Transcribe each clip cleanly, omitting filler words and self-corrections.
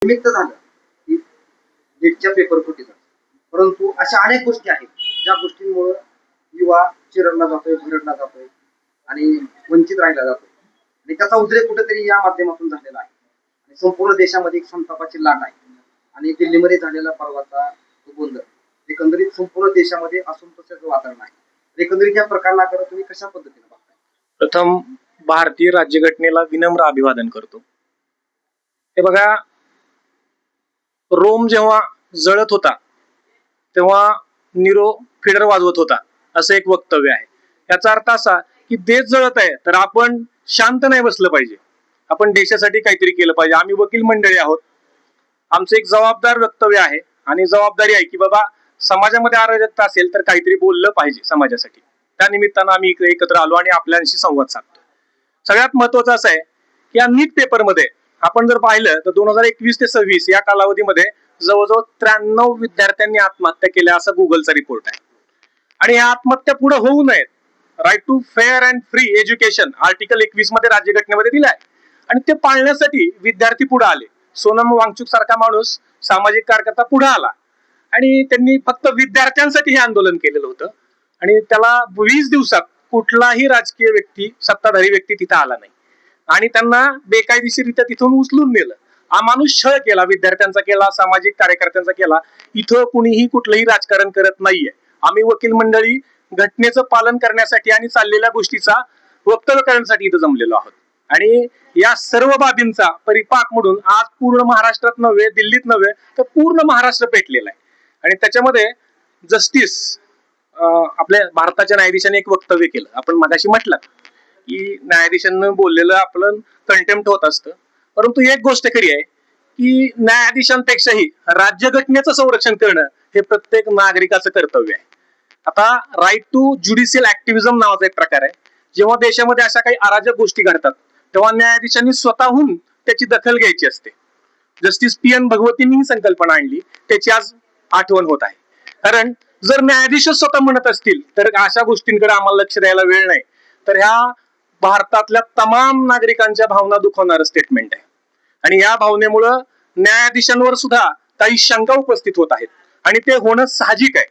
निमित्त झालं की नीटच्या पेपर फुटीचं. परंतु अशा अनेक गोष्टी आहेत ज्या गोष्टींमुळे युवा चिरडला जातोय, भरडला जातोय आणि वंचित राहिला जातोय. आणि त्याचा उद्रेक कुठेतरी या माध्यमातून झालेला आहे. आणि संपूर्ण देशामध्ये एक संतापाची लाट आहे. आणि दिल्लीमध्ये झालेला परवाचा तो गोंधळ एकंदरीत संपूर्ण देशामध्ये असंतोषाचं वातावरण आहे. एकंदरीत या प्रकरणाकडे तुम्ही कशा पद्धतीने बघताय? प्रथम भारतीय राज्यघटनेला विनम्र अभिवादन करतो. हे बघा, रोम जेव्हा जळत होता तेव्हा नीरो फिडर वाजवत होता असं एक वक्तव्य आहे. याचा अर्थ असा की देश जळत आहे तर आपण शांत नाही बसलं पाहिजे, आपण देशासाठी काहीतरी केलं पाहिजे. आम्ही वकील मंडळी आहोत, आमचं एक जबाबदार वक्तव्य आहे आणि जबाबदारी आहे की बाबा समाजामध्ये अराजकता असेल तर काहीतरी बोललं पाहिजे समाजासाठी. त्या निमित्तानं आम्ही इकडे एकत्र आलो आणि आपल्याशी संवाद साधतो. सगळ्यात महत्वाचं असं आहे की या नीट पेपरमध्ये आपण जर पाहिलं तर 2021 ते 26 या कालावधीमध्ये जवळजवळ 93 विद्यार्थ्यांनी आत्महत्या केल्या असा गुगलचा रिपोर्ट आहे. आणि या आत्महत्या पुढे होऊ नयेत, right to fair and free education article 21 मध्ये राज्यघटनेमध्ये दिलाय आणि ते पाळण्यासाठी विद्यार्थी पुढे आले. सोनम वांगचुक सारखा माणूस सामाजिक कार्यकर्ता पुढे आला आणि त्यांनी फक्त विद्यार्थ्यांसाठी हे आंदोलन केलेलं होतं. आणि त्याला 20 दिवसात कुठलाही राजकीय व्यक्ती, सत्ताधारी व्यक्ती तिथे आला नाही आणि त्यांना बेकायदेशीरित्या तिथून उचलून नेलं. हा माणूस छळ केला, विद्यार्थ्यांचा केला, सामाजिक कार्यकर्त्यांचा केला. इथं कुणीही कुठलंही राजकारण करत नाहीये. आम्ही वकील मंडळी घटनेचं पालन करण्यासाठी आणि चाललेल्या गोष्टीचा वक्तव्य करण्यासाठी इथं जमलेलो आहोत. आणि या सर्व बाबींचा परिपाक म्हणून आज पूर्ण महाराष्ट्रात नव्हे, दिल्लीत नव्हे तर पूर्ण महाराष्ट्र पेटलेला आहे. आणि त्याच्यामध्ये जस्टिस आपल्या भारताच्या न्यायाधीशाने एक वक्तव्य केलं. आपण मगाशी म्हटलं की न्यायाधीशांना बोललेलं आपलं कंटेम्प्ट होत असतं, परंतु एक गोष्ट खरी आहे की न्यायाधीशांपेक्षाही राज्यघटनेचं संरक्षण करणं हे प्रत्येक नागरिकाचं कर्तव्य आहे. आता राईट टू ज्युडिशियल ऍक्टिव्हिजम नावाचा एक प्रकार आहे. जेव्हा देशामध्ये अशा काही अराजक गोष्टी घडतात तेव्हा न्यायाधीशांनी स्वतःहून त्याची दखल घ्यायची असते. जस्टिस PN भगवतींनी ही संकल्पना आणली, त्याची आज आठवण होत आहे. कारण जर न्यायाधीश स्वतः म्हणत असतील तर अशा गोष्टींकडे आम्हाला लक्ष द्यायला वेळ नाही, तर ह्या भारतातल्या तमाम नागरिकांच्या भावना दुखवणारं स्टेटमेंट आहे. आणि या भावनेमुळं न्यायाधीशांवर सुद्धा काही शंका उपस्थित होत आहेत आणि ते होणं साहजिक आहे.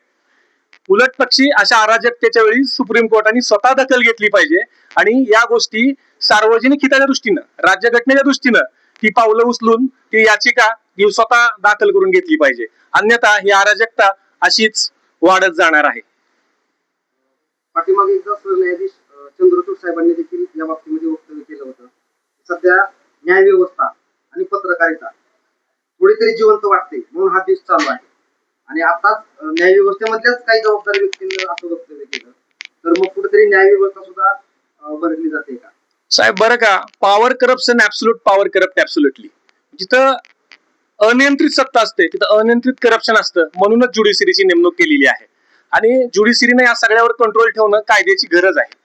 उलट पक्षी अशा अराजकतेच्या वेळी सुप्रीम कोर्टाने स्वतः दखल घेतली पाहिजे आणि या गोष्टी सार्वजनिक हिताच्या दृष्टीनं, राज्यघटनेच्या दृष्टीनं ती पावलं उचलून ती याचिका ही स्वतः दाखल करून घेतली पाहिजे. अन्यथा ही अराजकता अशीच वाढत जाणार आहे. पाठीमागे एकदा सरन्यायाधीश चंद्रचूड साहेबांनी देखील या बाबतीमध्ये वक्तव्य केलं होतं. सध्या न्यायव्यवस्था आणि पत्रकारिता थोडीतरी जिवंत वाटते म्हणून हा देश चालू आहे. आणि आताच न्यायव्यवस्थेमधल्याच काही जबाबदारी व्यक्तींनी असं वक्तव्य केलं, तर मग कुठेतरी न्यायव्यवस्था सुद्धा बदलली जाते का? साहेब बरं का, power corruption absolute, power corrupt absolutely. जिथं अनियंत्रित सत्ता असते तिथं अनियंत्रित करप्शन असतं, म्हणूनच ज्युडिशरीची नेमणूक केलेली आहे. आणि ज्युडिशरीने या सगळ्यावर कंट्रोल ठेवणं कायद्याची गरज आहे.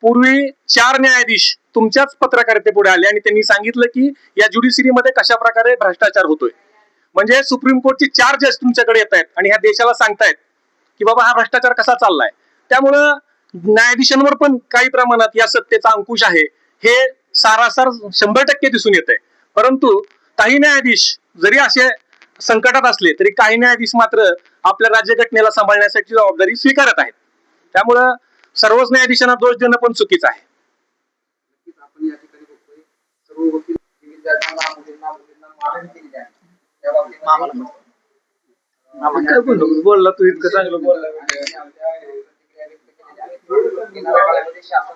पूर्वी 4 न्यायाधीश तुमच्याच पत्रकारिते पुढे आले आणि त्यांनी सांगितलं की या ज्युडिशरीमध्ये कशा प्रकारे भ्रष्टाचार होतोय. म्हणजे सुप्रीम कोर्टचे 4 जज तुमच्याकडे येत आहेत आणि ह्या देशाला सांगतायत की बाबा हा भ्रष्टाचार कसा चाललाय. त्यामुळं न्यायाधीशांवर पण काही प्रमाणात या सत्तेचा अंकुश आहे हे सारासार 100% दिसून येत आहे. परंतु काही न्यायाधीश जरी असे संकटात असले तरी काही न्यायाधीश मात्र आपल्या राज्यघटनेला सांभाळण्यासाठी जबाबदारी स्वीकारत आहेत. त्यामुळं सर्वच न्यायाधीशांना दोष देणं पण चुकीचं आहे. आपण या ठिकाणी बघतोय सर्व वकील विद्यार्थ्यांना मुलींना मारहाण केली आहे. त्या बाबतीत आपण काय बोलला तू इतकं चांगलं बोलला. शासन